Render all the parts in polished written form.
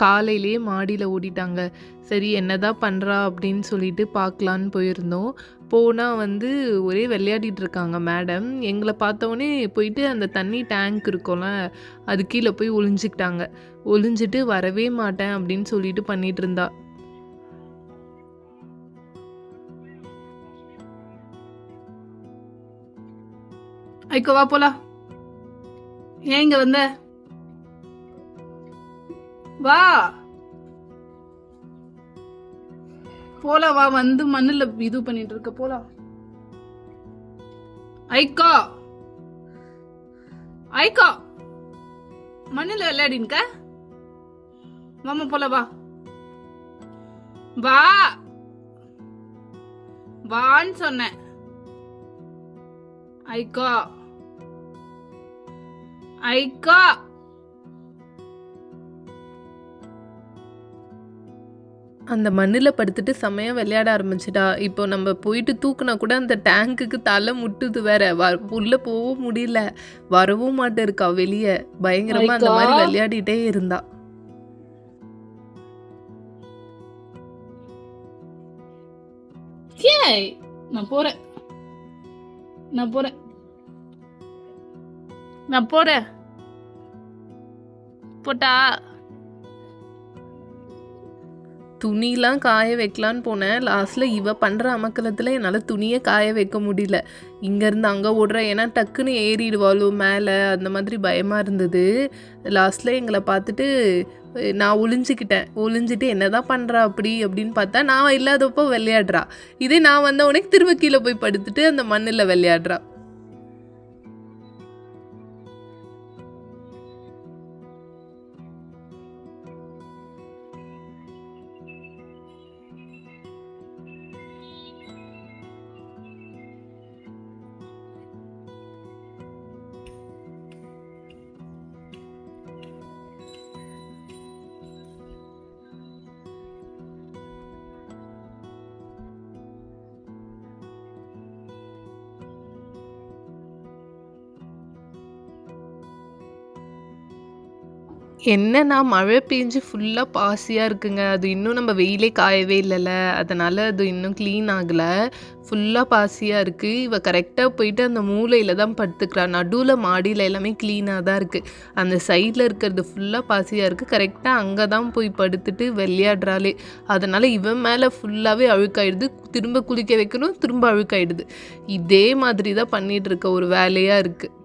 காலையிலேயே மாடியில் ஓடிட்டாங்க. சரி என்னதான் பண்ணுறா அப்படின்னு சொல்லிட்டு பார்க்கலான்னு போயிருந்தோம். போனால் வந்து ஒரே விளையாடிட்டு இருக்காங்க மேடம். எங்களை பார்த்தோன்னே போயிட்டு அந்த தண்ணி டேங்க் இருக்கும்ல, அது கீழே போய் ஒளிஞ்சிக்கிட்டாங்க. ஒளிஞ்சிட்டு வரவே மாட்டேன் அப்படின்னு சொல்லிட்டு பண்ணிட்டு இருந்தா. ஐக்கோ வா போலாம். ஏன் இங்க வந்த? வா போலாம், வா. வந்து மண்ணுல இது பண்ணிட்டு இருக்க, போலாம். ஐக்கோ ஐக்கோ மண்ணுல விளையாடின்க. மாமா போலாம், வா வா வான்னு சொன்னேன். ஐக்கோ ஐக்கோ அந்த மண்ணில் படுத்துட்டு செம்மையாக விளையாட ஆரம்பிச்சிட்டா. இப்போ நம்ம போயிட்டு தூக்குனா கூட அந்த டேங்க்குக்கு தலை முட்டுது வேற. உள்ளே போகவும் முடியல, வரவும் மாட்டே இருக்கா வெளியே. பயங்கரமாக அந்த மாதிரி விளையாடிட்டே இருந்தா. நான் போறேன், நான் போறேன், நான் போறேன். போட்டா துணிலாம் காய வைக்கலான்னு போனேன். லாஸ்ட்டில் இவ பண்ணுற அமக்கலத்தில் என்னால் துணியை காய வைக்க முடியல. இங்கேருந்து அங்கே ஓடுற, ஏன்னா டக்குன்னு ஏறிடுவாளோ மேலே, அந்த மாதிரி பயமாக இருந்தது. லாஸ்ட்டில் எங்களை பார்த்துட்டு நான் ஒளிஞ்சிட்டு என்ன தான் பண்ணுறா அப்படின்னு பார்த்தா, நான் இல்லாதப்போ விளையாடுறா. இதே நான் வந்த உடனே திரும்ப கீழே போய் படுத்துட்டு அந்த மண்ணில் விளையாடுறா. என்னன்னா மழை பெஞ்சு ஃபுல்லாக பாசியாக இருக்குங்க. அது இன்னும் நம்ம வெயிலே காயவே இல்லைல்ல, அதனால் அது இன்னும் க்ளீன் ஆகலை. ஃபுல்லாக பாசியாக இருக்குது. இவள் கரெக்டாக போயிட்டு அந்த மூலையில் தான் படுத்துக்கிறா. நடுவில் மாடியில் எல்லாமே க்ளீனாக தான் இருக்குது. அந்த சைடில் இருக்கிறது ஃபுல்லாக பாசியாக இருக்குது. கரெக்டாக அங்கே தான் போய் படுத்துட்டு விளையாடுறாளே. அதனால் இவன் மேலே ஃபுல்லாகவே அழுக்காயிடுது. திரும்ப குளிக்க வைக்கணும், திரும்ப அழுக்காயிடுது. இதே மாதிரி தான் பண்ணிகிட்டு இருக்க ஒரு வேலையாக இருக்குது.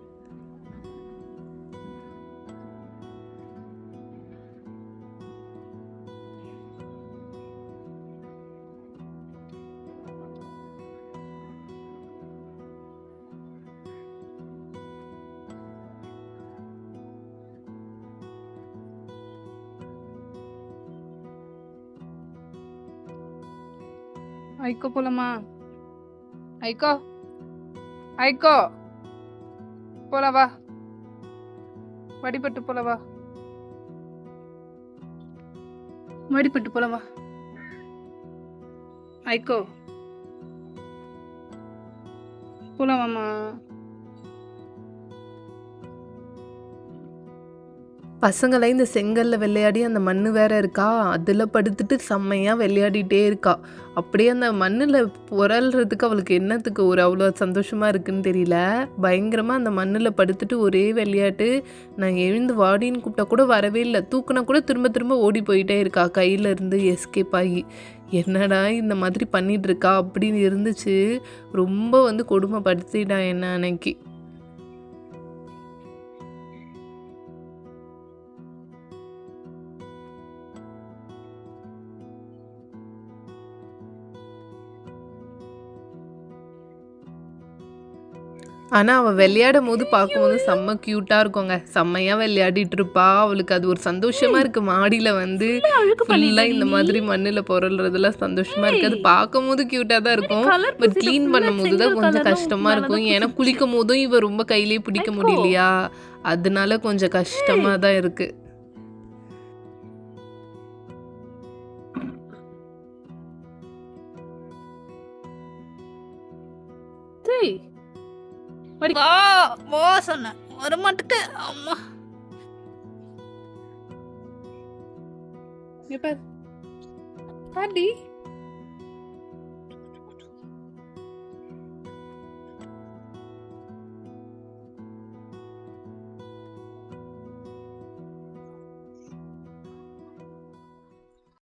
ஐக்கோ போலாமா? ஐக்கோ ஐக்கோ போலாம், வா. வடிபட்டு போலாம், வா. வடிபட்டு போலாம், வா. ஐக்கோ போலாம் மாமா. பசங்களை இந்த செங்கல்ல விளையாடி அந்த மண் வேற இருக்கா, அதில் படுத்துட்டு செம்மையாக விளையாடிட்டே இருக்கா. அப்படியே அந்த மண்ணில் புரள்றதுக்கு அவளுக்கு என்னத்துக்கு ஒரு அவ்வளோ சந்தோஷமாக இருக்குன்னு தெரியல. பயங்கரமாக அந்த மண்ணில் படுத்துட்டு ஒரே விளையாட்டு. நான் எழுந்து வாடின்னு கூப்பிட்டா கூட வரவே இல்லை. தூக்குனா கூட திரும்ப திரும்ப ஓடி போயிட்டே இருக்கா, கையில் இருந்து எஸ்கேப் ஆகி. என்னடா இந்த மாதிரி பண்ணிட்டு இருக்கா அப்படின்னு இருந்துச்சு. ரொம்ப வந்து கொடுமைப்படுத்திட்டா என்ன அன்னைக்கு. ஆனால் அவள் விளையாடும் போது பார்க்கும்போது செம்ம க்யூட்டாக இருக்குங்க. செம்மையாக விளையாடிட்டு இருப்பா. அவளுக்கு அது ஒரு சந்தோஷமாக இருக்குது. மாடியில் வந்து ஃபுல்லாக இந்த மாதிரி மண்ணில் புரள்றதுலாம் சந்தோஷமாக இருக்குது. அது பார்க்கும் போது க்யூட்டாக தான் இருக்கும். பட் க்ளீன் பண்ணும் போது தான் கொஞ்சம் கஷ்டமாக இருக்கும். ஏன்னா குளிக்கும் போதும் இவ ரொம்ப கையிலே பிடிக்க முடியலையா, அதனால கொஞ்சம் கஷ்டமாக தான் இருக்குது. சொன்ன வர மாட்டுக்கு. அம்மா இங்க பாரு பாடி